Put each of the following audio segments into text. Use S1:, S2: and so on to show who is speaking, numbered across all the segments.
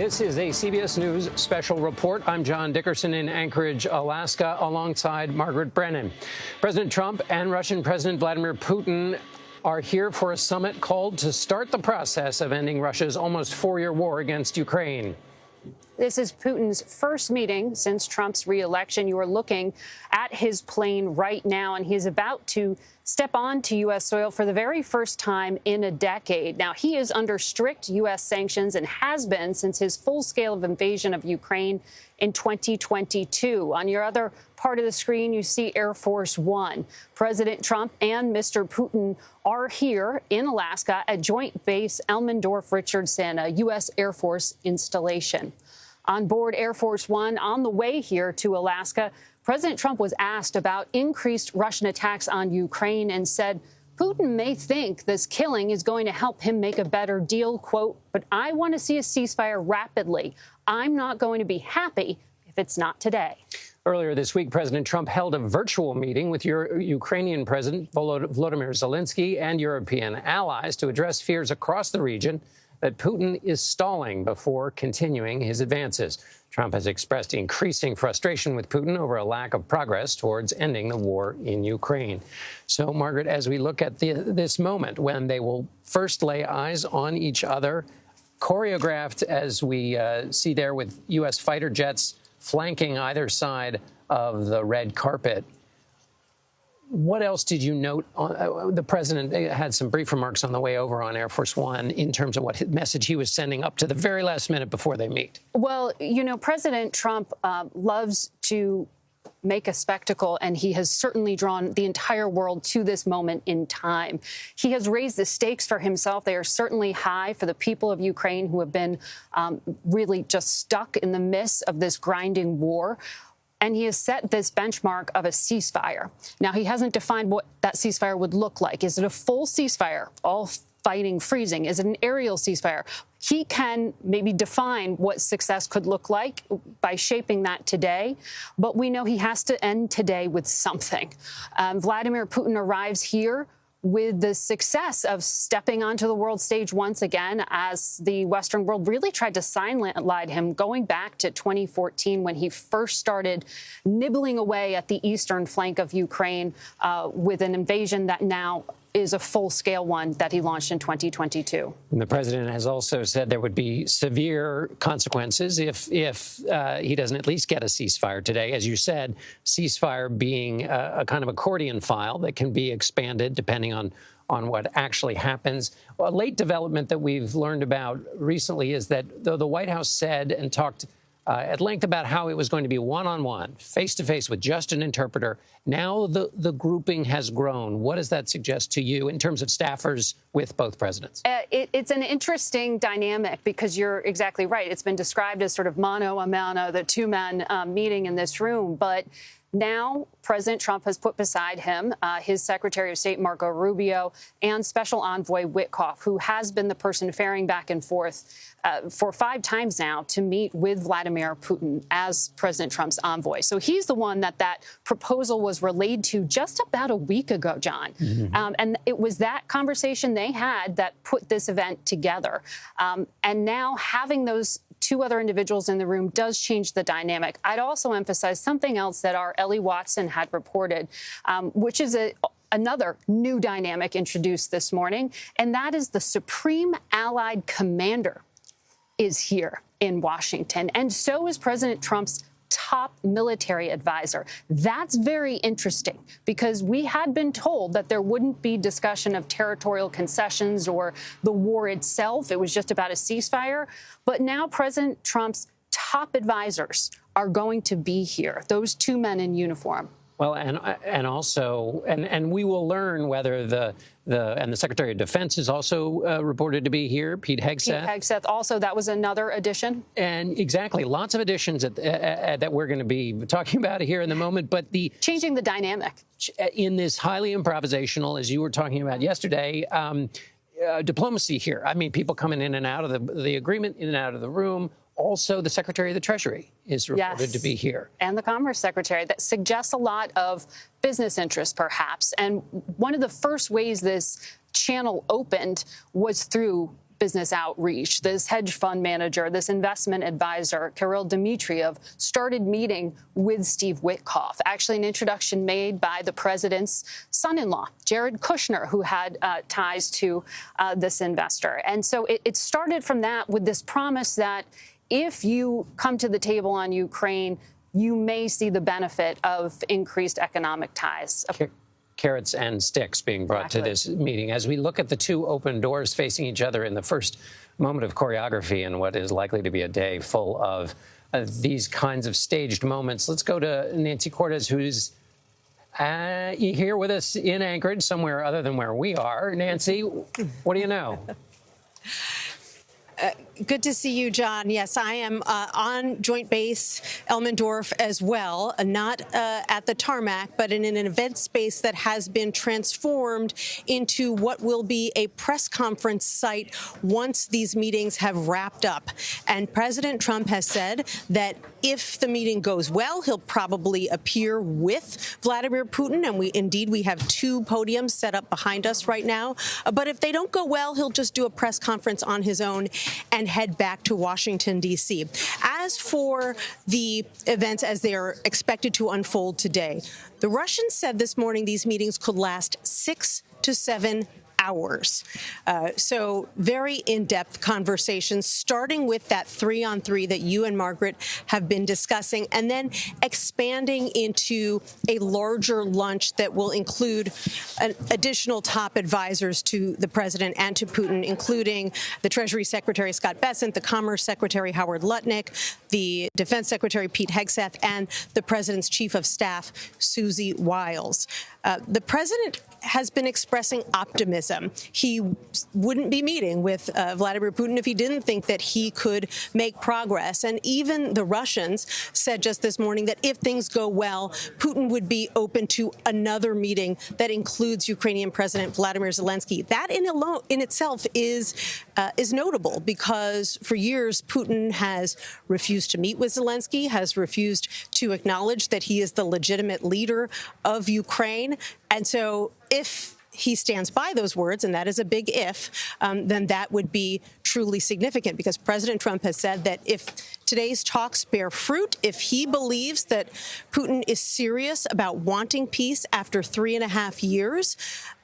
S1: This is a CBS News special report. I'm John Dickerson in Anchorage, Alaska, alongside Margaret Brennan. President Trump and Russian President Vladimir Putin are here for a summit called to start the process of ending Russia's almost four-year war against Ukraine.
S2: This is Putin's first meeting since Trump's re-election. You are looking at his plane right now, and he's about to step onto U.S. soil for the very first time in a decade. Now, he is under strict U.S. sanctions and has been since his full-scale invasion of Ukraine in 2022. On your other part of the screen, you see Air Force One. President Trump and Mr. Putin are here in Alaska at Joint Base Elmendorf-Richardson, a U.S. Air Force installation. On board Air Force One, on the way here to Alaska, President Trump was asked about increased Russian attacks on Ukraine and said Putin may think this killing is going to help him make a better deal, quote, but I want to see a ceasefire rapidly. I'm not going to be happy if it's not today.
S1: Earlier this week, President Trump held a virtual meeting with Ukrainian President Vladimir Zelensky and European allies to address fears across the region that Putin is stalling before continuing his advances. Trump has expressed increasing frustration with Putin over a lack of progress towards ending the war in Ukraine. So, Margaret, as we look at this moment when they will first lay eyes on each other, choreographed as we see there with U.S. fighter jets flanking either side of the red carpet, what else did you note? The president had some brief remarks on the way over on Air Force One in terms of what message he was sending up to the very last minute before they meet.
S2: Well, you know, President Trump loves to make a spectacle, and he has certainly drawn the entire world to this moment in time. He has raised the stakes for himself. They are certainly high for the people of Ukraine who have been really just stuck in the midst of this grinding war. And he has set this benchmark of a ceasefire. Now, he hasn't defined what that ceasefire would look like. Is it a full ceasefire, all fighting freezing? Is it an aerial ceasefire? He can maybe define what success could look like by shaping that today. But we know he has to end today with something. Vladimir Putin arrives here with the success of stepping onto the world stage once again, as the Western world really tried to sideline him going back to 2014 when he first started nibbling away at the eastern flank of Ukraine with an invasion that now is a full-scale one that he launched in 2022. And
S1: the president has also said there would be severe consequences if he doesn't at least get a ceasefire today. As you said, ceasefire being a kind of accordion file that can be expanded depending on what actually happens. A late development that we've learned about recently is that though the White House said and talked at length about how it was going to be one-on-one, face-to-face with just an interpreter, now the grouping has grown. What does that suggest to you in terms of staffers with both presidents?
S2: It's an interesting dynamic because you're exactly right. It's been described as sort of mano a mano, the two-man meeting in this room. But now President Trump has put beside him his Secretary of State, Marco Rubio, and Special Envoy Witkoff, who has been the person ferrying back and forth for 5 times now to meet with Vladimir Putin as President Trump's envoy. So he's the one that proposal was relayed to just about a week ago, John. Mm-hmm. And it was that conversation they had that put this event together. And now having those 2 other individuals in the room does change the dynamic. I'd also emphasize something else that our Ellie Watson had reported, which is another new dynamic introduced this morning, and that is the Supreme Allied Commander is here in Washington, and so is President Trump's top military advisor. That's very interesting because we had been told that there wouldn't be discussion of territorial concessions or the war itself. It was just about a ceasefire. But now President Trump's top advisors are going to be here, those 2 men in uniform.
S1: Well, and also, and we will learn whether the Secretary of Defense is also reported to be here, Pete Hegseth.
S2: Pete Hegseth also, that was another addition.
S1: And exactly, lots of additions that we're going to be talking about here in the moment. But
S2: changing the dynamic
S1: in this highly improvisational, as you were talking about yesterday, diplomacy here. I mean, people coming in and out of the agreement, in and out of the room. Also, the Secretary of the Treasury is reported to be here.
S2: And the Commerce Secretary. That suggests a lot of business interest, perhaps. And one of the first ways this channel opened was through business outreach. This hedge fund manager, this investment advisor, Kirill Dmitriev, started meeting with Steve Witkoff. Actually, an introduction made by the president's son-in-law, Jared Kushner, who had ties to this investor. And so it started from that with this promise that if you come to the table on Ukraine, you may see the benefit of increased economic ties.
S1: Carrots and sticks being brought to this meeting. As we look at the two open doors facing each other in the first moment of choreography in what is likely to be a day full of these kinds of staged moments, let's go to Nancy Cortez, who's here with us in Anchorage, somewhere other than where we are. Nancy, what do you know?
S3: Good to see you, John. Yes, I am on Joint Base Elmendorf as well, not at the tarmac, but in an event space that has been transformed into what will be a press conference site once these meetings have wrapped up. And President Trump has said that if the meeting goes well, he'll probably appear with Vladimir Putin. And we have two podiums set up behind us right now. But if they don't go well, he'll just do a press conference on his own and head back to Washington, D.C. As for the events as they are expected to unfold today, the Russians said this morning these meetings could last 6 to 7 hours. So very in-depth conversations, starting with that 3-on-3 that you and Margaret have been discussing, and then expanding into a larger lunch that will include additional top advisors to the president and to Putin, including the Treasury Secretary Scott Bessent, the Commerce Secretary Howard Lutnick, the Defense Secretary Pete Hegseth, and the president's chief of staff, Susie Wiles. The president has been expressing optimism. He wouldn't be meeting with Vladimir Putin if he didn't think that he could make progress. And even the Russians said just this morning that if things go well, Putin would be open to another meeting that includes Ukrainian President Vladimir Zelensky. That in itself is notable because for years Putin has refused to meet with Zelensky, has refused to acknowledge that he is the legitimate leader of Ukraine. And so if he stands by those words, and that is a big if, then that would be truly significant because President Trump has said that if today's talks bear fruit, if he believes that Putin is serious about wanting peace after 3.5 years,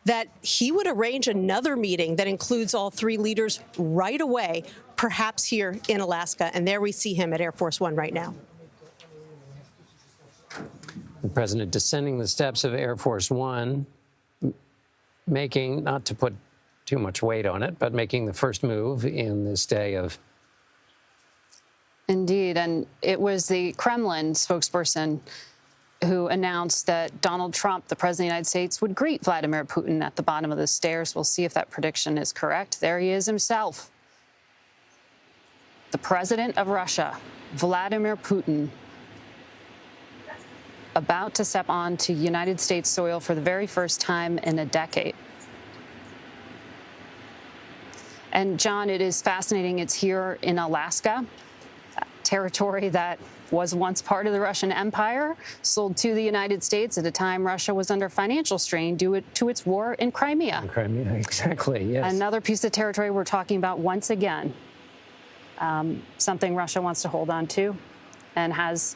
S3: that he would arrange another meeting that includes all three leaders right away, perhaps here in Alaska. And there we see him at Air Force One right now.
S1: The president descending the steps of Air Force One, making, not to put too much weight on it, but making the first move in this day of...
S2: Indeed, and it was the Kremlin spokesperson who announced that Donald Trump, the president of the United States, would greet Vladimir Putin at the bottom of the stairs. We'll see if that prediction is correct. There he is himself. The president of Russia, Vladimir Putin, about to step onto United States soil for the very first time in a decade. And, John, it is fascinating. It's here in Alaska, territory that was once part of the Russian Empire, sold to the United States at a time Russia was under financial strain due to its war in Crimea.
S1: In Crimea, exactly, yes.
S2: Another piece of territory we're talking about once again, something Russia wants to hold on to and has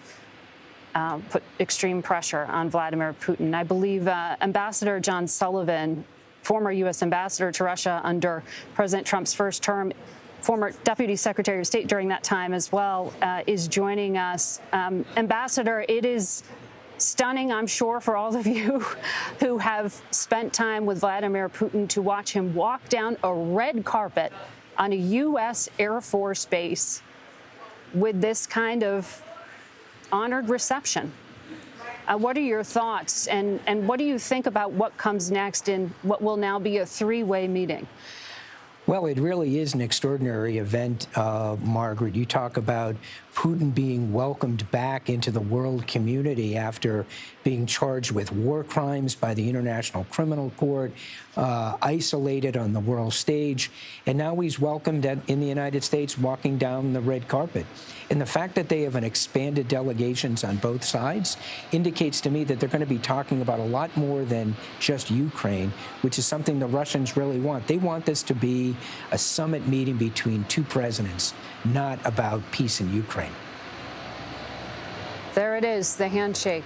S2: put extreme pressure on Vladimir Putin. I believe Ambassador John Sullivan, former U.S. ambassador to Russia under President Trump's first term, former Deputy Secretary of State during that time as well, is joining us. Ambassador, it is stunning, I'm sure, for all of you who have spent time with Vladimir Putin to watch him walk down a red carpet on a U.S. Air Force base with this kind of honored reception. What are your thoughts, and what do you think about what comes next in what will now be a three-way meeting?
S4: Well, it really is an extraordinary event, Margaret. You talk about Putin being welcomed back into the world community after being charged with war crimes by the International Criminal Court, isolated on the world stage, and now he's welcomed in the United States walking down the red carpet. And the fact that they have an expanded delegations on both sides indicates to me that they're going to be talking about a lot more than just Ukraine, which is something the Russians really want. They want this to be a summit meeting between two presidents, not about peace in Ukraine.
S2: There it is, the handshake.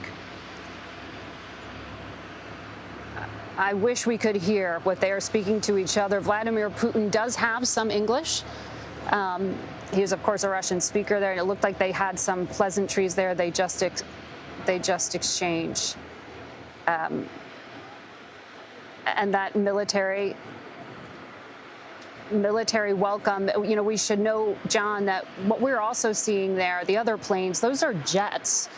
S2: I wish we could hear what they are speaking to each other. Vladimir Putin does have some English. He is, of course, a Russian speaker there, and it looked like they had some pleasantries there. They just exchanged. And that military welcome, you know, we should know, John, that what we're also seeing there, the other planes, those are jets.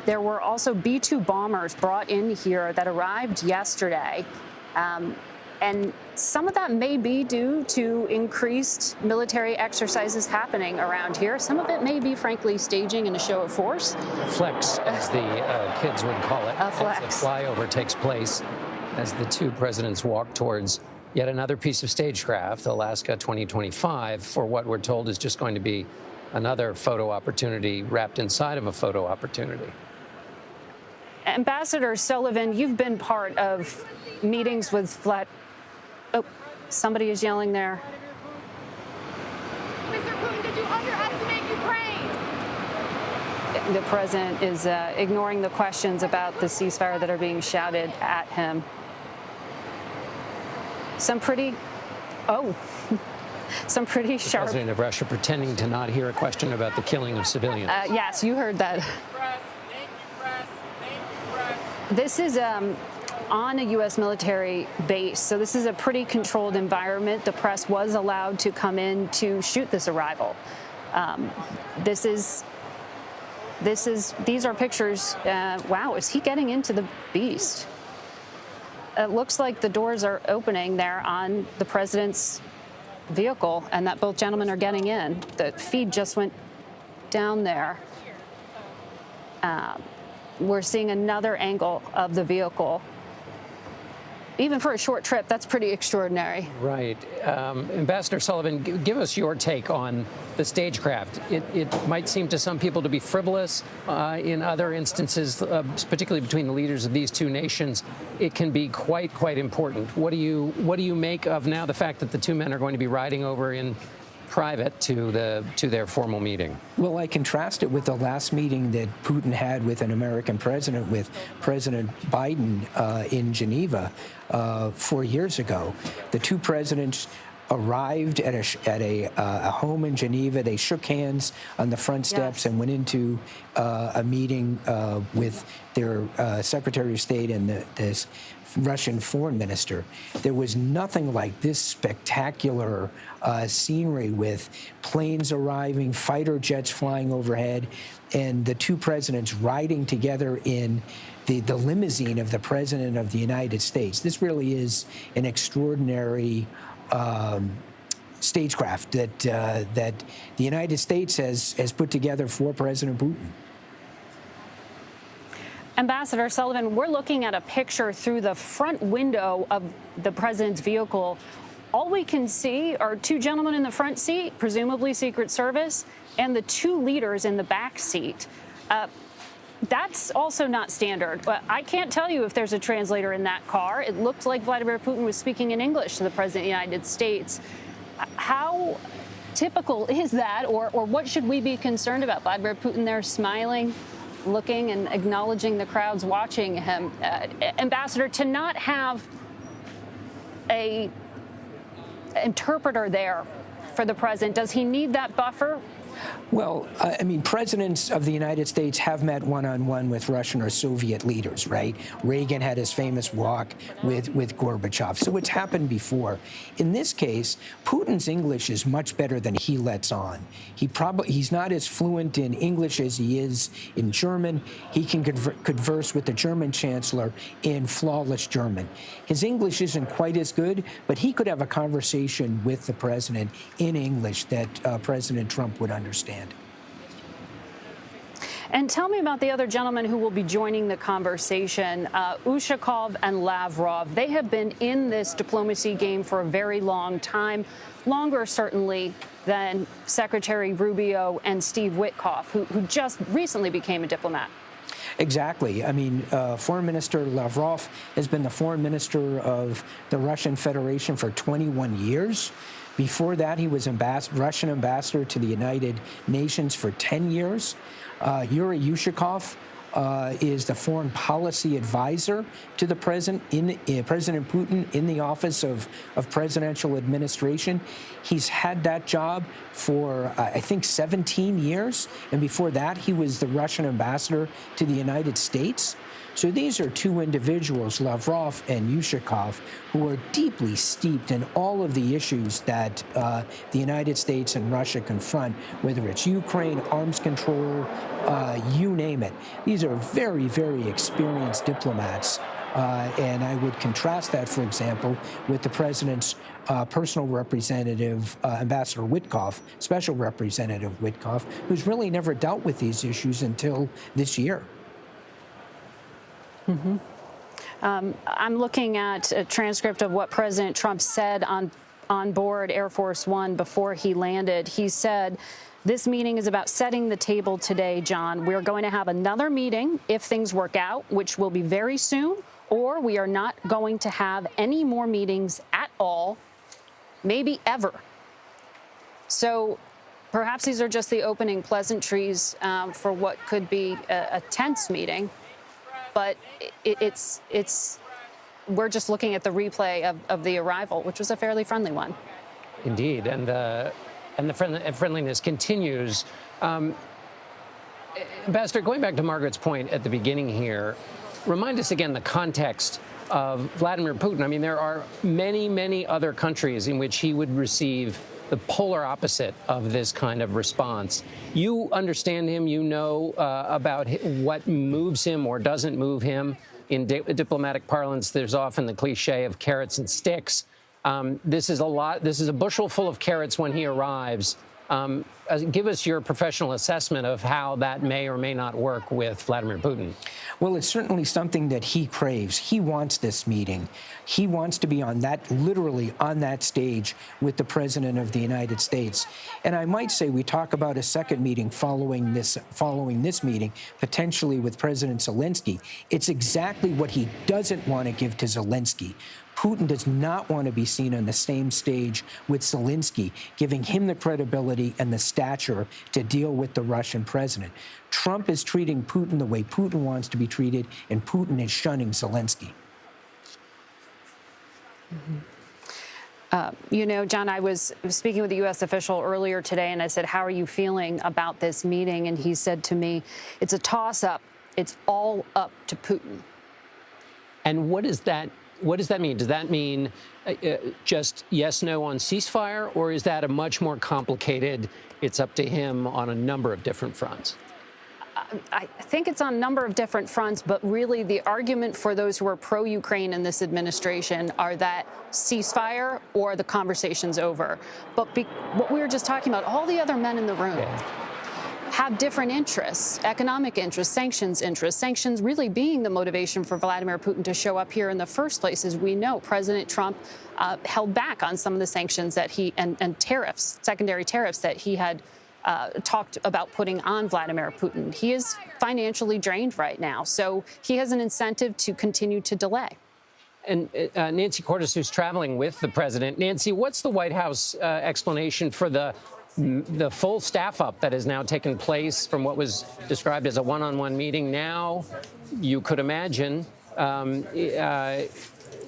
S2: There were also B-2 bombers brought in here that arrived yesterday. And some of that may be due to increased military exercises happening around here. Some of it may be, frankly, staging and a show of force.
S1: Flex, as the kids would call it.
S2: A flex.
S1: As the flyover takes place as the two presidents walk towards yet another piece of stagecraft, Alaska 2025, for what we're told is just going to be another photo opportunity wrapped inside of a photo opportunity.
S2: Ambassador Sullivan, you've been part of meetings with Oh, somebody is yelling there.
S5: Mr. Putin, did you underestimate Ukraine?
S2: The president is ignoring the questions about the ceasefire that are being shouted at him. Some pretty sharp.
S1: The president of Russia pretending to not hear a question about the killing of civilians.
S2: Yes, you heard that. This is on a U.S. military base, so this is a pretty controlled environment. The press was allowed to come in to shoot this arrival. These are pictures. Wow, is he getting into the beast? It looks like the doors are opening there on the president's vehicle, and that both gentlemen are getting in. The feed just went down there. We're seeing another angle of the vehicle. Even for a short trip, that's pretty extraordinary.
S1: Right. Ambassador Sullivan, give us your take on the stagecraft. It might seem to some people to be frivolous. In other instances, particularly between the leaders of these two nations, it can be quite important. What do you make of now the fact that the two men are going to be riding over in private to their formal meeting?
S4: Well, I contrast it with the last meeting that Putin had with an American president, with President Biden in Geneva 4 years ago. The two presidents arrived at a home in Geneva. They shook hands on the front steps and went into a meeting with their Secretary of State and this Russian foreign minister. There was nothing like this spectacular scenery with planes arriving, fighter jets flying overhead, and the two presidents riding together in the limousine of the President of the United States. This really is an extraordinary stagecraft that the United States has put together for President Putin.
S2: Ambassador Sullivan, we're looking at a picture through the front window of the president's vehicle. All we can see are two gentlemen in the front seat, presumably Secret Service, and the two leaders in the back seat. That's also not standard. I can't tell you if there's a translator in that car. It looked like Vladimir Putin was speaking in English to the President of the United States. How typical is that, or what should we be concerned about? Vladimir Putin there smiling, looking and acknowledging the crowds watching him. Ambassador, to not have a interpreter there for the president, does he need that buffer?
S4: Well, I mean, presidents of the United States have met one-on-one with Russian or Soviet leaders, right? Reagan had his famous walk with Gorbachev. So it's happened before. In this case, Putin's English is much better than he lets on. He's not as fluent in English as he is in German. He can converse with the German chancellor in flawless German. His English isn't quite as good, but he could have a conversation with the president in English that President Trump would understand.
S2: And tell me about the other gentlemen who will be joining the conversation. Ushakov and Lavrov, they have been in this diplomacy game for a very long time, longer certainly than Secretary Rubio and Steve Witkoff, who just recently became a diplomat.
S4: Exactly. I mean, Foreign Minister Lavrov has been the foreign minister of the Russian Federation for 21 years. Before that, he was Russian ambassador to the United Nations for 10 years. Yuri Ushakov is the foreign policy advisor to the President Putin in the office of presidential administration. He's had that job for, I think, 17 years. And before that, he was the Russian ambassador to the United States. So these are two individuals, Lavrov and Ushakov, who are deeply steeped in all of the issues that the United States and Russia confront, whether it's Ukraine, arms control, you name it. These are very, very experienced diplomats. And I would contrast that, for example, with the president's personal representative, Ambassador Witkoff, Special Representative Witkoff, who's really never dealt with these issues until this year.
S2: I'm looking at a transcript of what President Trump said on board Air Force One before he landed. He said, "This meeting is about setting the table today, John. We're going to have another meeting if things work out, which will be very soon, or we are not going to have any more meetings at all, maybe ever." So perhaps these are just the opening pleasantries for what could be a tense meeting. But we're just looking at the replay of the arrival, which was a fairly friendly one.
S1: Indeed, and the friendliness continues. Ambassador, going back to Margaret's point at the beginning here, remind us again the context of Vladimir Putin. I mean, there are many, many other countries in which he would receive the polar opposite of this kind of response. You understand him, you know about what moves him or doesn't move him. In diplomatic parlance, there's often the cliche of carrots and sticks. This is a bushel full of carrots when he arrives. Give us your professional assessment of how that may or may not work with Vladimir Putin.
S4: Well, it's certainly something that he craves. He wants this meeting. He wants to be literally on that stage with the President of the United States. And I might say we talk about a second meeting following this meeting, potentially with President Zelensky. It's exactly what he doesn't want to give to Zelensky. Putin does not want to be seen on the same stage with Zelensky, giving him the credibility and the stature to deal with the Russian president. Trump is treating Putin the way Putin wants to be treated, and Putin is shunning Zelensky.
S2: You know, John, I was speaking with a U.S. official earlier today, and I said, "How are you feeling about this meeting?" And he said to me, "It's a toss-up. It's all up to Putin."
S1: And what does that mean? Does that mean just yes, no on ceasefire, or is that a much more complicated, it's up to him on a number of different fronts?
S2: I think it's on a number of different fronts, but really the argument for those who are pro-Ukraine in this administration are that ceasefire or the conversation's over. But what we were just talking about, all the other men in the room have different interests, economic interests, sanctions really being the motivation for Vladimir Putin to show up here in the first place. As we know, President Trump held back on some of the sanctions that and tariffs, secondary tariffs that he had talked about putting on Vladimir Putin. He is financially drained right now, so he has an incentive to continue to delay.
S1: And Nancy Cordes, who's traveling with the president. Nancy, what's the White House explanation for the full staff up that has now taken place from what was described as a one-on-one meeting? Now, you could imagine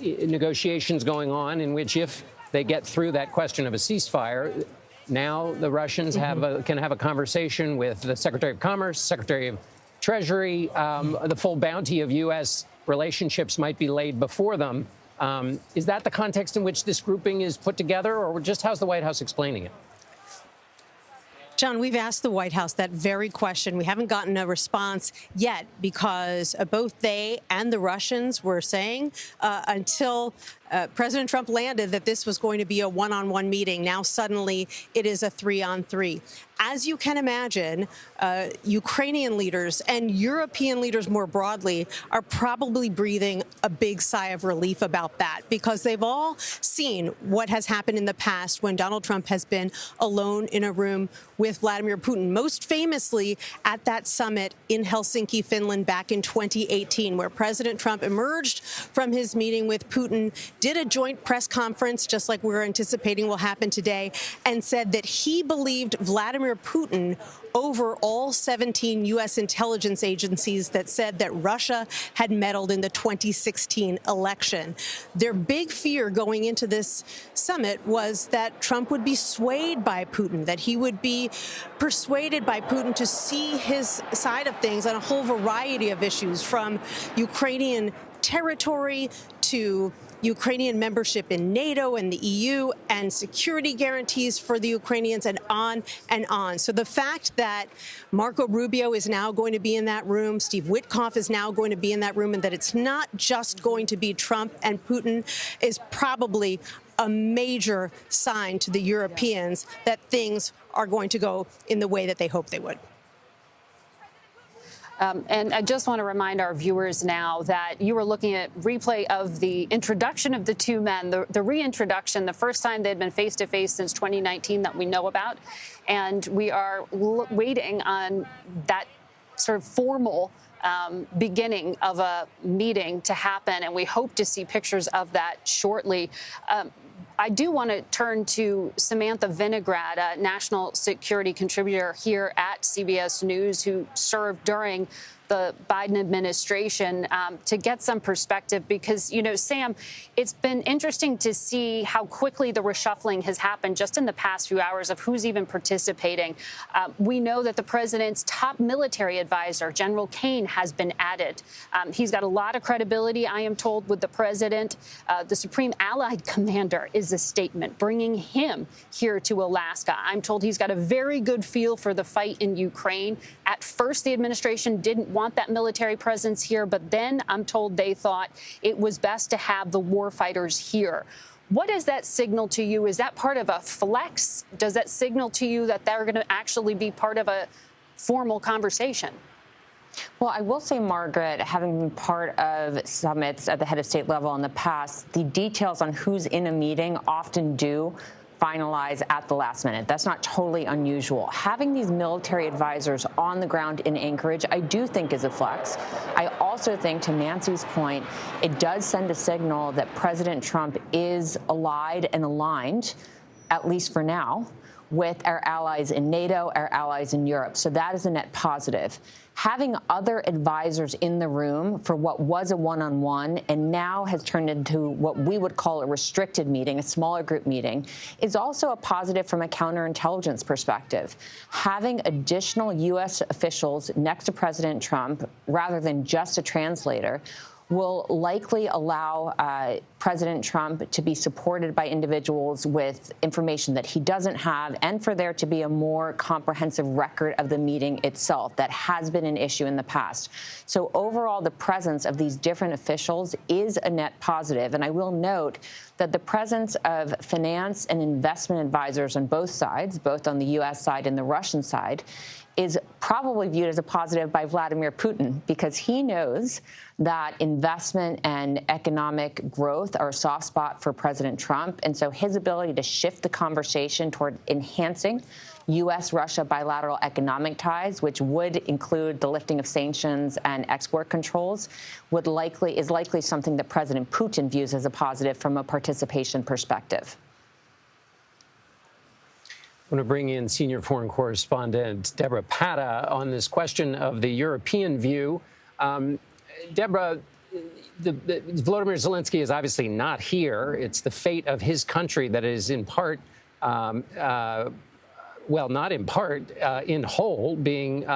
S1: negotiations going on in which, if they get through that question of a ceasefire, now the Russians can have a conversation with the Secretary of Commerce, Secretary of Treasury. The full bounty of U.S. relationships might be laid before them. Is that the context in which this grouping is put together, or just how's the White House explaining it?
S3: John, we've asked the White House that very question. We haven't gotten a response yet because both they and the Russians were saying until President Trump landed that this was going to be a one-on-one meeting. Now suddenly it is a three-on-three. As you can imagine, Ukrainian leaders and European leaders more broadly are probably breathing a big sigh of relief about that, because they've all seen what has happened in the past when Donald Trump has been alone in a room with Vladimir Putin, most famously at that summit in Helsinki, Finland, back in 2018, where President Trump emerged from his meeting with Putin, did a joint press conference, just like we're anticipating will happen today, and said that he believed Vladimir Putin over all 17 U.S. intelligence agencies that said that Russia had meddled in the 2016 election. Their big fear going into this summit was that Trump would be swayed by Putin, that he would be persuaded by Putin to see his side of things on a whole variety of issues, from Ukrainian territory to Ukrainian membership in NATO and the EU and security guarantees for the Ukrainians, and on and on. So the fact that Marco Rubio is now going to be in that room, Steve Witkoff is now going to be in that room, and that it's not just going to be Trump and Putin is probably a major sign to the Europeans that things are going to go in the way that they hope they would.
S2: And I just want to remind our viewers now that you were looking at replay of the introduction of the two men, the reintroduction, the first time they'd been face-to-face since 2019 that we know about. And we are waiting on that sort of formal beginning of a meeting to happen, and we hope to see pictures of that shortly. I do want to turn to Samantha Vinograd, a national security contributor here at CBS News, who served during the Biden administration, to get some perspective, because, you know, Sam, it's been interesting to see how quickly the reshuffling has happened just in the past few hours of who's even participating. We know that the president's top military advisor, General Kane, has been added. He's got a lot of credibility, I am told, with the president. The Supreme Allied Commander is a statement, bringing him here to Alaska. I'm told he's got a very good feel for the fight in Ukraine. At first, the administration didn't want that military presence here, but then I'm told they thought it was best to have the war fighters here. What does that signal to you? Is that part of a flex? Does that signal to you that they're going to actually be part of a formal conversation?
S6: Well, I will say, Margaret, having been part of summits at the head of state level in the past, the details on who's in a meeting often do finalize at the last minute. That's not totally unusual. Having these military advisors on the ground in Anchorage, I do think is a flex. I also think, to Nancy's point, it does send a signal that President Trump is allied and aligned, at least for now, with our allies in NATO, our allies in Europe. So that is a net positive. Having other advisors in the room for what was a one-on-one and now has turned into what we would call a restricted meeting, a smaller group meeting, is also a positive from a counterintelligence perspective. Having additional U.S. officials next to President Trump, rather than just a translator, will likely allow President Trump to be supported by individuals with information that he doesn't have, and for there to be a more comprehensive record of the meeting itself. That has been an issue in the past. So overall, the presence of these different officials is a net positive. And I will note that the presence of finance and investment advisors on both sides, both on the U.S. side and the Russian side, is probably viewed as a positive by Vladimir Putin, because he knows that investment and economic growth are a soft spot for President Trump. And so his ability to shift the conversation toward enhancing U.S.-Russia bilateral economic ties, which would include the lifting of sanctions and export controls, is likely something that President Putin views as a positive from a participation perspective.
S1: I want to bring in senior foreign correspondent Deborah Patta on this question of the European view. Deborah, Volodymyr Zelensky is obviously not here. It's the fate of his country that is in part, well, not in part, in whole, being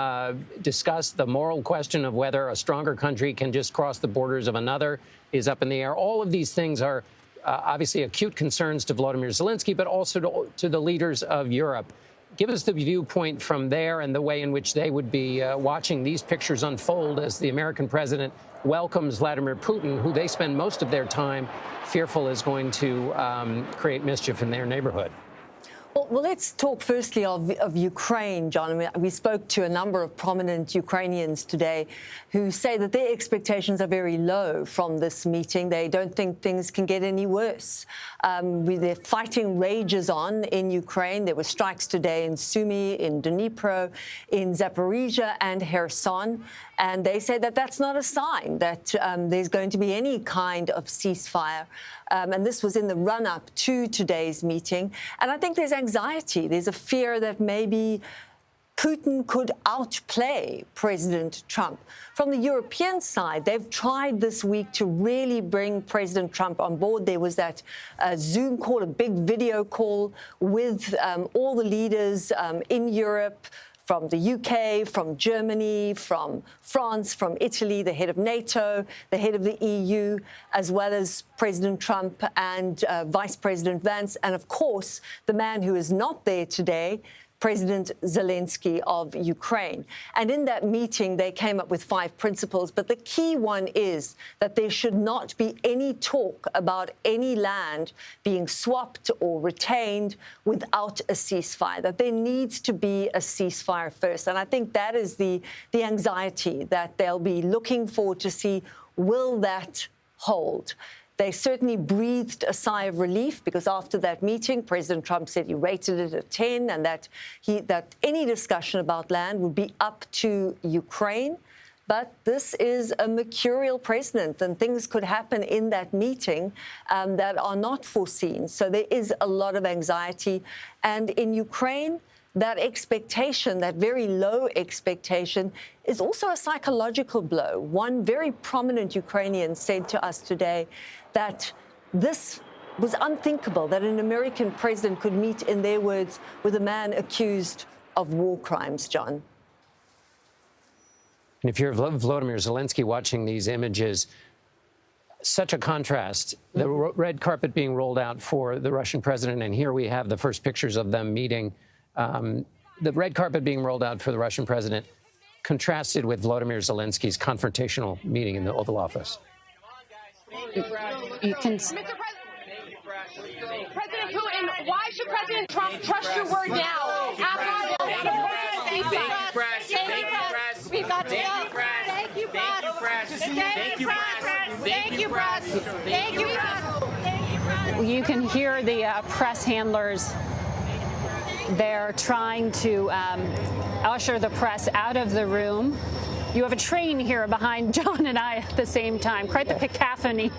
S1: discussed. The moral question of whether a stronger country can just cross the borders of another is up in the air. All of these things are obviously acute concerns to Volodymyr Zelensky, but also to the leaders of Europe. Give us the viewpoint from there and the way in which they would be watching these pictures unfold as the American president welcomes Vladimir Putin, who they spend most of their time fearful is going to create mischief in their neighborhood.
S7: Well, let's talk firstly of Ukraine, John. I mean, we spoke to a number of prominent Ukrainians today who say that their expectations are very low from this meeting. They don't think things can get any worse. The fighting rages on in Ukraine. There were strikes today in Sumy, in Dnipro, in Zaporizhia and Kherson. And they say that that's not a sign that there's going to be any kind of ceasefire. And this was in the run-up to today's meeting. And I think there's anxiety. There's a fear that maybe Putin could outplay President Trump. From the European side, they've tried this week to really bring President Trump on board. There was that Zoom call, a big video call with all the leaders in Europe, from the UK, from Germany, from France, from Italy, the head of NATO, the head of the EU, as well as President Trump and Vice President Vance, and of course, the man who is not there today, President Zelensky of Ukraine. And in that meeting, they came up with 5 principles. But the key one is that there should not be any talk about any land being swapped or retained without a ceasefire, that there needs to be a ceasefire first. And I think that is the anxiety that they'll be looking forward to see, will that hold? They certainly breathed a sigh of relief because after that meeting, President Trump said he rated it a 10 and that any discussion about land would be up to Ukraine. But this is a mercurial president and things could happen in that meeting that are not foreseen. So there is a lot of anxiety. And in Ukraine, that expectation, that very low expectation, is also a psychological blow. One very prominent Ukrainian said to us today that this was unthinkable, that an American president could meet, in their words, with a man accused of war crimes, John.
S1: And if you're Vladimir Zelensky watching these images, such a contrast, the red carpet being rolled out for the Russian president, and here we have the first pictures of them meeting. The red carpet being rolled out for the Russian president contrasted with Vladimir Zelensky's confrontational meeting in the Oval Office.
S2: You can.
S5: President Putin, why should President Trump trust your word now?
S8: Thank you, press. Thank you, press.
S5: We've got to go.
S8: Thank you, press. Thank you, press.
S5: Thank you, press. Thank you, press.
S2: You can hear the press handlers. They're trying to usher the press out of the room. You have a train here behind John and I at the same time. Quite the cacophony.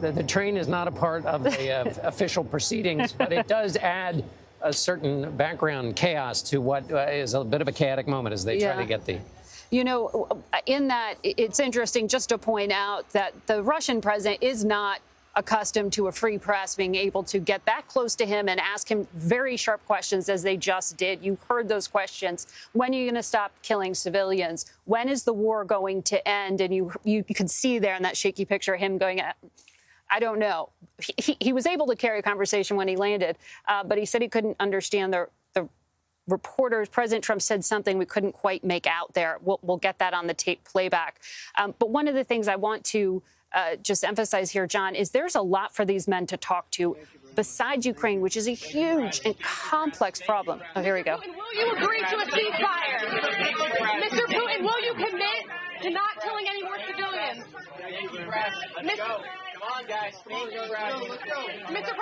S1: The train is not a part of the official proceedings, but it does add a certain background chaos to what is a bit of a chaotic moment as they try to get the...
S2: You know, in that, it's interesting just to point out that the Russian president is not accustomed to a free press being able to get that close to him and ask him very sharp questions as they just did. You heard those questions. When are you going to stop killing civilians? When is the war going to end? And you could see there in that shaky picture him going, I don't know. He was able to carry a conversation when he landed, but he said he couldn't understand the reporters. President Trump said something we couldn't quite make out there. We'll get that on the tape playback. But one of the things I want to just emphasize here, John, is there's a lot for these men to talk to besides Ukraine, which is a huge and complex problem. Oh, here we go.
S5: Will you agree to a ceasefire? Mr. Putin, will you commit to not killing any more civilians?
S8: Come on, guys.
S5: Mr.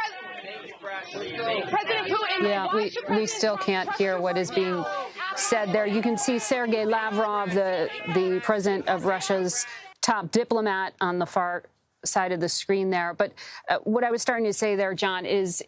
S5: President Putin,
S2: yeah, we still can't hear what is being said there. You can see Sergei Lavrov, the president of Russia's top diplomat, on the far side of the screen there. But what I was starting to say there, John, is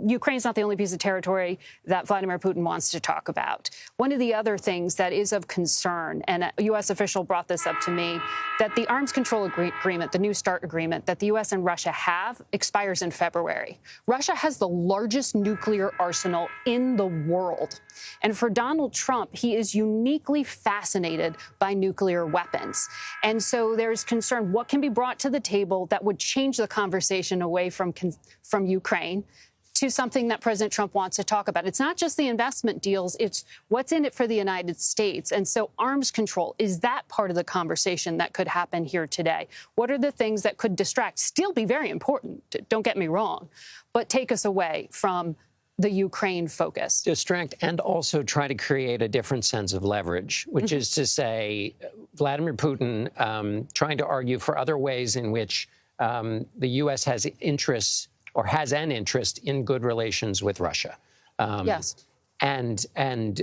S2: Ukraine's not the only piece of territory that Vladimir Putin wants to talk about. One of the other things that is of concern, and a U.S. official brought this up to me, that the arms control agreement, the New START agreement that the U.S. and Russia have, expires in February. Russia has the largest nuclear arsenal in the world. And for Donald Trump, he is uniquely fascinated by nuclear weapons. And so there's concern, what can be brought to the table that would change the conversation away from Ukraine to something that President Trump wants to talk about. It's not just the investment deals, it's what's in it for the United States. And so arms control, is that part of the conversation that could happen here today? What are the things that could distract, still be very important, don't get me wrong, but take us away from the Ukraine focus?
S1: Distract and also try to create a different sense of leverage, which is to say Vladimir Putin trying to argue for other ways in which the U.S. has interests or has an interest in good relations with Russia.
S2: Yes.
S1: And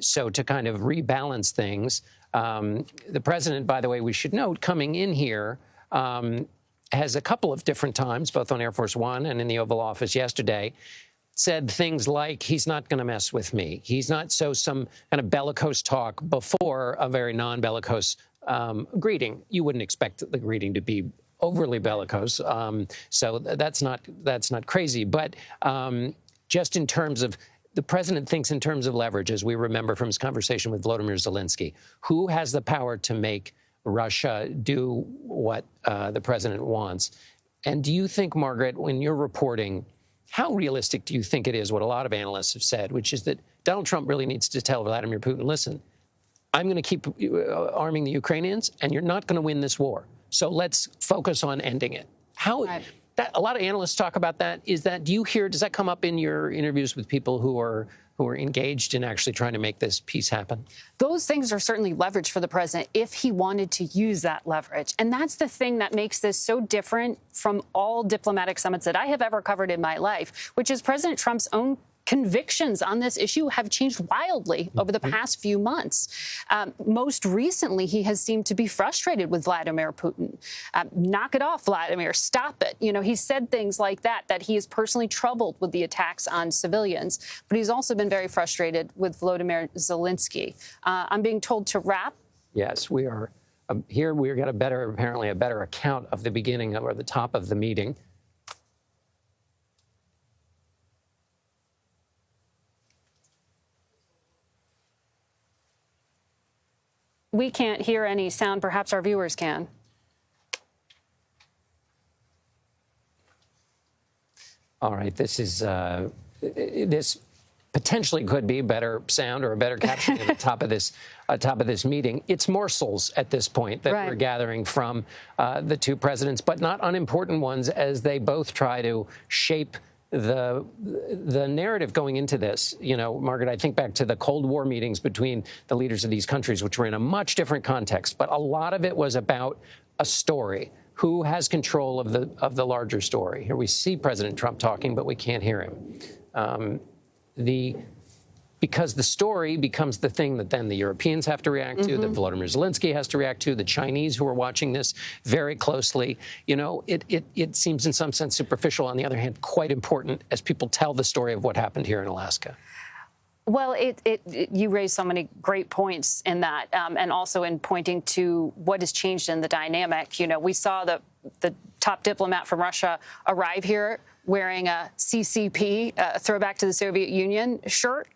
S1: so to kind of rebalance things, the president, by the way, we should note, coming in here, has a couple of different times, both on Air Force One and in the Oval Office yesterday, said things like, he's not going to mess with me. He's not, so some kind of bellicose talk before a very non-bellicose greeting. You wouldn't expect the greeting to be overly bellicose, so that's not crazy. But just in terms of, the president thinks in terms of leverage, as we remember from his conversation with Vladimir Zelensky. Who has the power to make Russia do what the president wants? And do you think, Margaret, when you're reporting, how realistic do you think it is what a lot of analysts have said, which is that Donald Trump really needs to tell Vladimir Putin, listen, I'm going to keep arming the Ukrainians, and you're not going to win this war. So let's focus on ending it. A lot of analysts talk about that. Do you hear, does that come up in your interviews with people who are engaged in actually trying to make this peace happen?
S2: Those things are certainly leverage for the president if he wanted to use that leverage. And that's the thing that makes this so different from all diplomatic summits that I have ever covered in my life, which is President Trump's own convictions on this issue have changed wildly over the past few months. Most recently, he has seemed to be frustrated with Vladimir Putin. Knock it off, Vladimir. Stop it. You know, he said things like that he is personally troubled with the attacks on civilians. But he's also been very frustrated with Vladimir Zelensky. I'm being told to wrap.
S1: Yes, we are. Here we got apparently a better account of the beginning or the top of the meeting.
S2: We can't hear any sound. Perhaps our viewers can.
S1: All right, this is this potentially could be better sound or a better caption at the top of this meeting. It's morsels at this point that we're gathering from the two presidents, but not unimportant ones as they both try to shape the narrative going into this. You know, Margaret, I think back to the Cold War meetings between the leaders of these countries, which were in a much different context, but a lot of it was about a story. Who has control of the larger story? Here we see President Trump talking, but we can't hear him. Because the story becomes the thing that then the Europeans have to react to, that Vladimir Zelensky has to react to, the Chinese who are watching this very closely. You know, it seems in some sense superficial. On the other hand, quite important as people tell the story of what happened here in Alaska.
S2: Well, you raised so many great points in that, and also in pointing to what has changed in the dynamic. You know, we saw the top diplomat from Russia arrive here wearing a CCP, throwback to the Soviet Union shirt,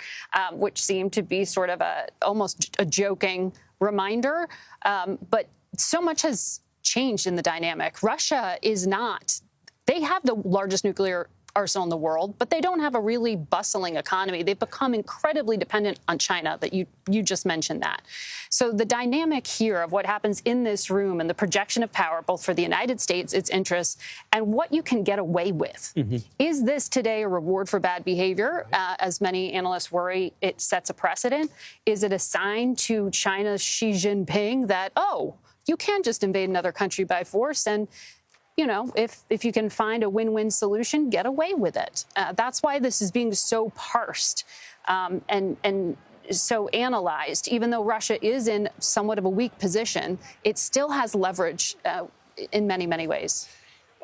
S2: which seemed to be sort of almost a joking reminder. But so much has changed in the dynamic. Russia is not. They have the largest nuclear arsenal in the world, but they don't have a really bustling economy. They've become incredibly dependent on China, that you just mentioned that. So the dynamic here of what happens in this room and the projection of power, both for the United States, its interests, and what you can get away with. Is this today a reward for bad behavior? As many analysts worry, it sets a precedent. Is it a sign to China's Xi Jinping that, oh, you can just invade another country by force, and you know, if you can find a win-win solution, get away with it. That's why this is being so parsed and so analyzed. Even though Russia is in somewhat of a weak position, it still has leverage in many, many ways.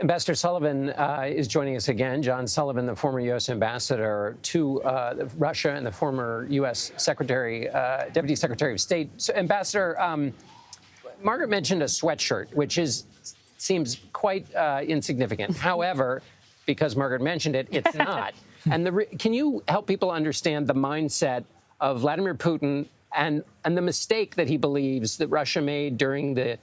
S1: Ambassador Sullivan is joining us again. John Sullivan, the former U.S. ambassador to Russia and the former U.S. Deputy Secretary of State. So, Ambassador, Margaret mentioned a sweatshirt, which seems quite insignificant. However, because Margaret mentioned it, it's not. And can you help people understand the mindset of Vladimir Putin and the mistake that he believes that Russia made during the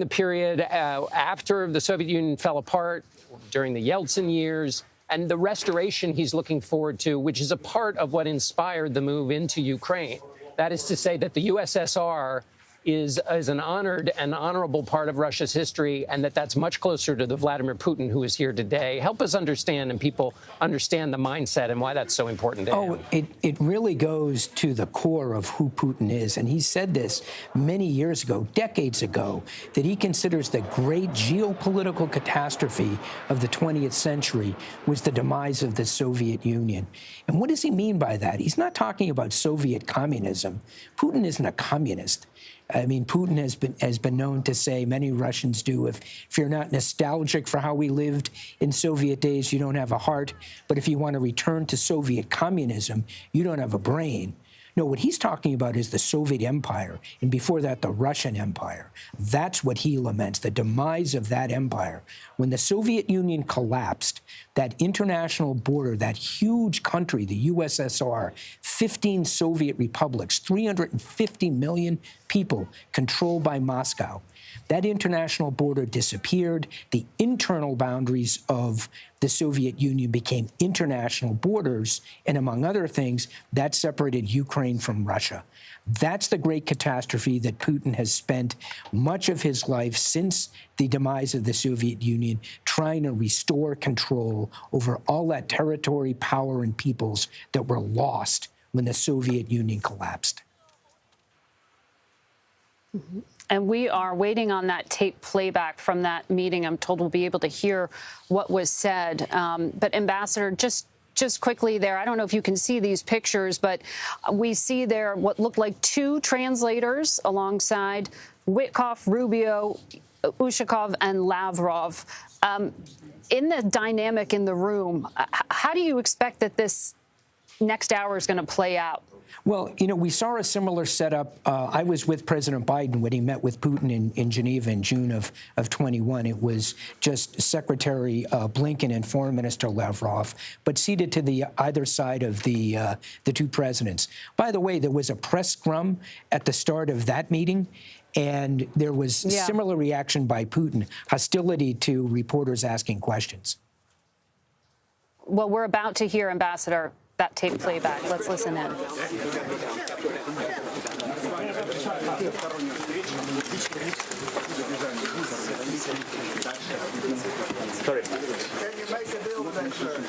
S1: period after the Soviet Union fell apart, during the Yeltsin years, and the restoration he's looking forward to, which is a part of what inspired the move into Ukraine. That is to say that the USSR is an honored and honorable part of Russia's history, and that's much closer to the Vladimir Putin who is here today. Help us understand, and people understand the mindset and why that's so important to him.
S4: It really goes to the core of who Putin is. And he said this many years ago, decades ago, that he considers the great geopolitical catastrophe of the 20th century was the demise of the Soviet Union. And what does he mean by that? He's not talking about Soviet communism. Putin isn't a communist. I mean, Putin has been known to say, many Russians do, if you're not nostalgic for how we lived in Soviet days, you don't have a heart. But if you want to return to Soviet communism, you don't have a brain. No, what he's talking about is the Soviet Empire, and before that, the Russian Empire. That's what he laments, the demise of that empire. When the Soviet Union collapsed, that international border, that huge country, the USSR, 15 Soviet republics, 350 million people controlled by Moscow. That international border disappeared. The internal boundaries of the Soviet Union became international borders, and among other things, that separated Ukraine from Russia. That's the great catastrophe that Putin has spent much of his life since the demise of the Soviet Union trying to restore control over all that territory, power, and peoples that were lost when the Soviet Union collapsed.
S2: Mm-hmm. And we are waiting on that tape playback from that meeting. I'm told we'll be able to hear what was said. But Ambassador, just quickly there, I don't know if you can see these pictures, but we see there what looked like two translators alongside Witkoff, Rubio, Ushakov, and Lavrov. In the dynamic in the room, how do you expect that this next hour is going to play out?
S4: Well, you know, we saw a similar setup. I was with President Biden when he met with Putin in Geneva in June of 21. It was just Secretary Blinken and Foreign Minister Lavrov, but seated to the either side of the two presidents. By the way, there was a press scrum at the start of that meeting, and there was similar reaction by Putin, hostility to reporters asking questions.
S2: Well, we're about to hear, Ambassador, that tape playback. Let's listen in.
S9: Sorry. Can you make a deal with that, sir?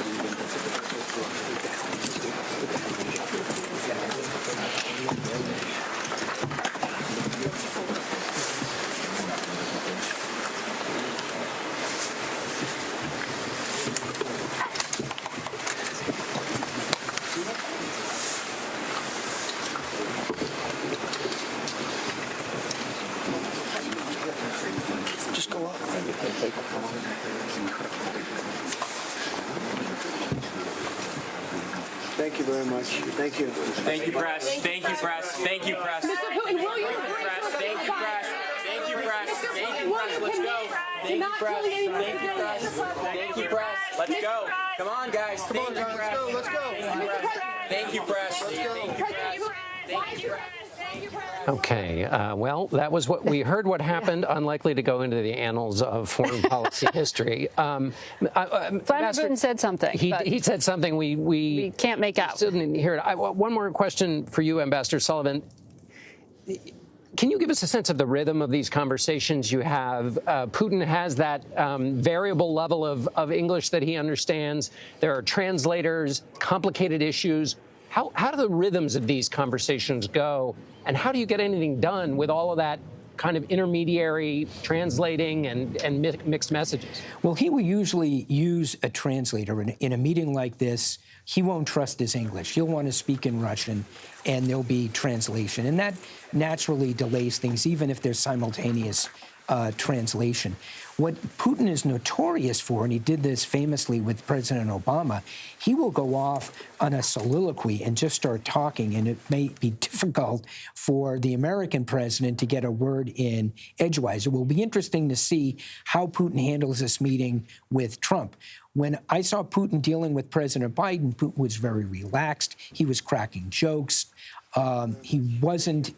S9: Just go up. Thank you very much. Thank you.
S8: Thank you, press. Thank you, press. Thank you, press.
S5: Mr. Putin, will you
S8: Thank you, press. Thank you, press. Thank you, press. Let's go. Thank you, press. Thank you, press. Thank you, press. Let's go. Come on, guys.
S9: Come on, guys. Let's go. Let's go.
S8: Thank you, press. Thank you, press. Thank you, press.
S1: Okay, well, that was what we heard. What happened? Unlikely to go into the annals of foreign policy history.
S2: Vladimir Putin said something.
S1: He said something we
S2: can't make out.
S1: Still didn't hear it. One more question for you, Ambassador Sullivan. Can you give us a sense of the rhythm of these conversations you have? Putin has that variable level of English that he understands. There are translators, complicated issues. How do the rhythms of these conversations go? And how do you get anything done with all of that kind of intermediary translating and mixed messages?
S4: Well, he will usually use a translator. In a meeting like this, he won't trust his English. He'll want to speak in Russian, and there'll be translation. And that naturally delays things, even if there's simultaneous translation. What Putin is notorious for, and he did this famously with President Obama, he will go off on a soliloquy and just start talking, and it may be difficult for the American president to get a word in edgewise. It will be interesting to see how Putin handles this meeting with Trump. When I saw Putin dealing with President Biden, Putin was very relaxed. He was cracking jokes. He wasn't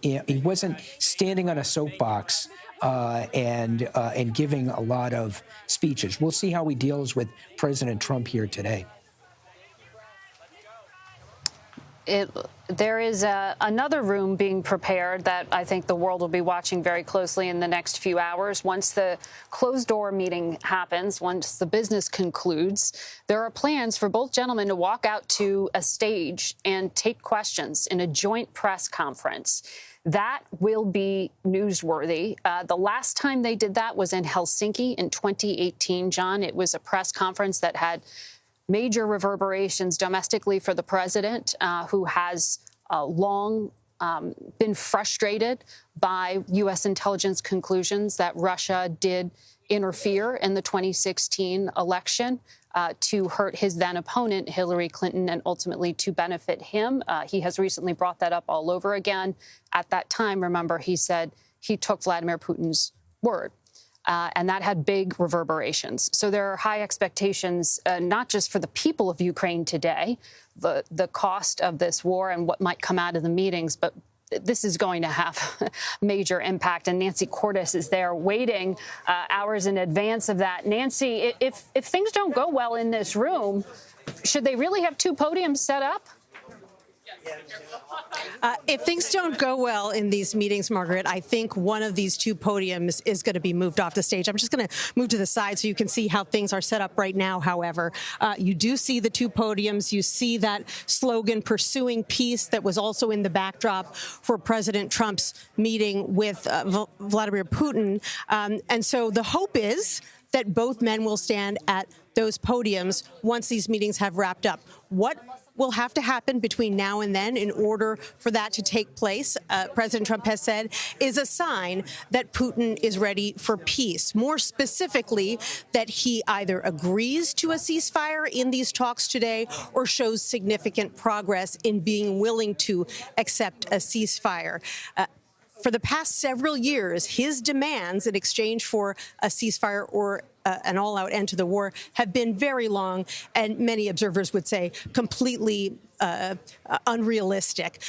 S4: standing on a soapbox and giving a lot of speeches. We'll see how he deals with President Trump here today.
S2: There is another room being prepared that I think the world will be watching very closely in the next few hours. Once the closed-door meeting happens, once the business concludes, there are plans for both gentlemen to walk out to a stage and take questions in a joint press conference. That will be newsworthy. The last time they did that was in Helsinki in 2018, John. It was a press conference that had major reverberations domestically for the president, who has long been frustrated by U.S. intelligence conclusions that Russia did interfere in the 2016 election to hurt his then opponent, Hillary Clinton, and ultimately to benefit him. He has recently brought that up all over again. At that time, remember, he said he took Vladimir Putin's word. And that had big reverberations. So there are high expectations, not just for the people of Ukraine today, the cost of this war and what might come out of the meetings, but this is going to have major impact. And Nancy Cordes is there waiting hours in advance of that. Nancy, if things don't go well in this room, should they really have two podiums set up?
S3: If things don't go well in these meetings, Margaret, I think one of these two podiums is going to be moved off the stage. I'm just going to move to the side so you can see how things are set up right now, however. You do see the two podiums. You see that slogan, pursuing peace, that was also in the backdrop for President Trump's meeting with Vladimir Putin. And so the hope is that both men will stand at those podiums once these meetings have wrapped up. What will have to happen between now and then in order for that to take place, President Trump has said, is a sign that Putin is ready for peace. More specifically, that he either agrees to a ceasefire in these talks today or shows significant progress in being willing to accept a ceasefire. For the past several years, his demands in exchange for a ceasefire or an all-out end to the war have been very long, and many observers would say completely unrealistic.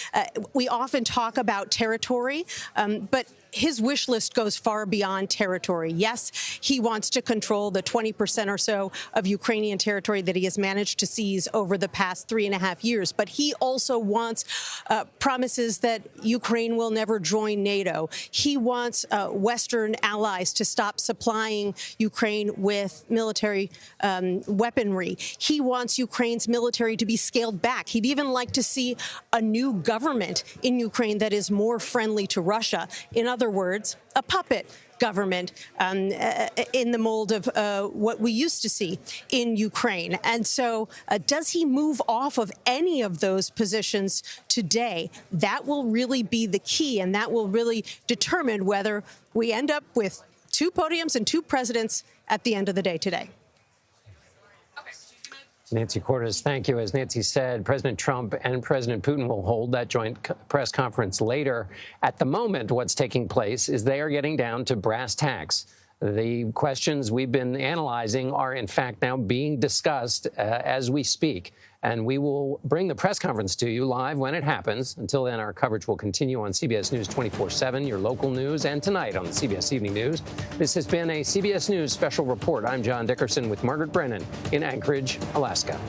S3: We often talk about territory, but his wish list goes far beyond territory. Yes, he wants to control the 20% or so of Ukrainian territory that he has managed to seize over the past 3.5 years. But he also wants promises that Ukraine will never join NATO. He wants Western allies to stop supplying Ukraine with military weaponry. He wants Ukraine's military to be scaled back. He'd even like to see a new government in Ukraine that is more friendly to Russia. In other words, a puppet government in the mold of what we used to see in Ukraine. And so does he move off of any of those positions today? That will really be the key, and that will really determine whether we end up with two podiums and two presidents at the end of the day today.
S1: Nancy Cordes, thank you. As Nancy said, President Trump and President Putin will hold that joint press conference later. At the moment, what's taking place is they are getting down to brass tacks. The questions we've been analyzing are, in fact, now being discussed as we speak. And we will bring the press conference to you live when it happens. Until then, our coverage will continue on CBS News 24/7, your local news, and tonight on the CBS Evening News. This has been a CBS News special report. I'm John Dickerson with Margaret Brennan in Anchorage, Alaska.